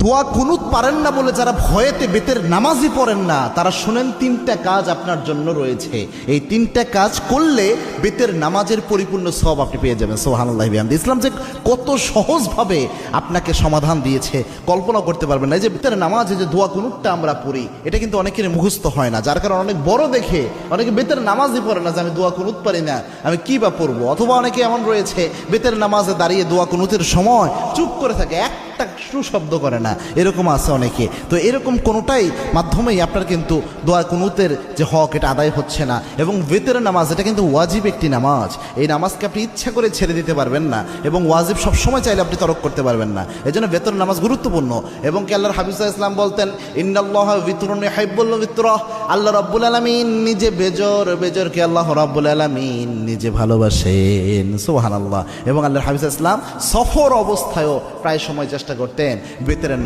দোয়া কুনুত পারেন না বলে যারা ভয়েতে বেতের নামাজই পড়েন না, তারা শুনেন তিনটা কাজ আপনার জন্য রয়েছে। এই তিনটা কাজ করলে বেতের নামাজের পরিপূর্ণ সওয়াব আপনি পেয়ে যাবেন। সুবহানাল্লাহি বিহামদিহি। ইসলাম যে কত সহজভাবে আপনাকে সমাধান দিয়েছে কল্পনা করতে পারবেন না। এই যে বেতের নামাজে যে দোয়া কুনুতটা আমরা পড়ি, এটা কিন্তু অনেকের মুখস্থ হয় না, যার কারণে অনেক বড় দেখে অনেকে বেতের নামাজই পড়ে না যে আমি দোয়া কুনুত পারি না, আমি কি বা পড়বো। অথবা অনেকে এমন রয়েছে বেতের নামাজে দাঁড়িয়ে দোয়া কুনুতের সময় চুপ করে থাকে, একটা শব্দ করে না, এরকম আছে অনেকে। তো এরকম কোনোটাই মাধ্যমেই আপনার কিন্তু দোয়া কুনুতের যে হক এটা আদায় হচ্ছে না। এবং বেতের নামাজ এটা কিন্তু ওয়াজিব একটি নামাজ, এই নামাজকে আপনি ইচ্ছা করে ছেড়ে দিতে পারবেন না, এবং ওয়াজিব সবসময় চাইলে আপনি তরক করতে পারবেন না। এই জন্য বেতের নামাজ গুরুত্বপূর্ণ। এবং কি আল্লাহর হাবিব সাল্লাল্লাহু আলাইহি ওয়াসাল্লাম বলতেন, ইন্নাল্লাহা বিতরুন ইউহিব্বুল বিতরা, আল্লাহ রাব্বুল আলামিন নিজে বেজরকে আল্লাহ রাব্বুল আলামিন নিজে ভালোবাসেন। সুবহানাল্লাহ। এবং আল্লাহর হাবিব সাল্লাল্লাহু আলাইহি ওয়াসাল্লাম সফর অবস্থায়ও প্রায় সময় চেষ্টা করতেন বেতের নামাজ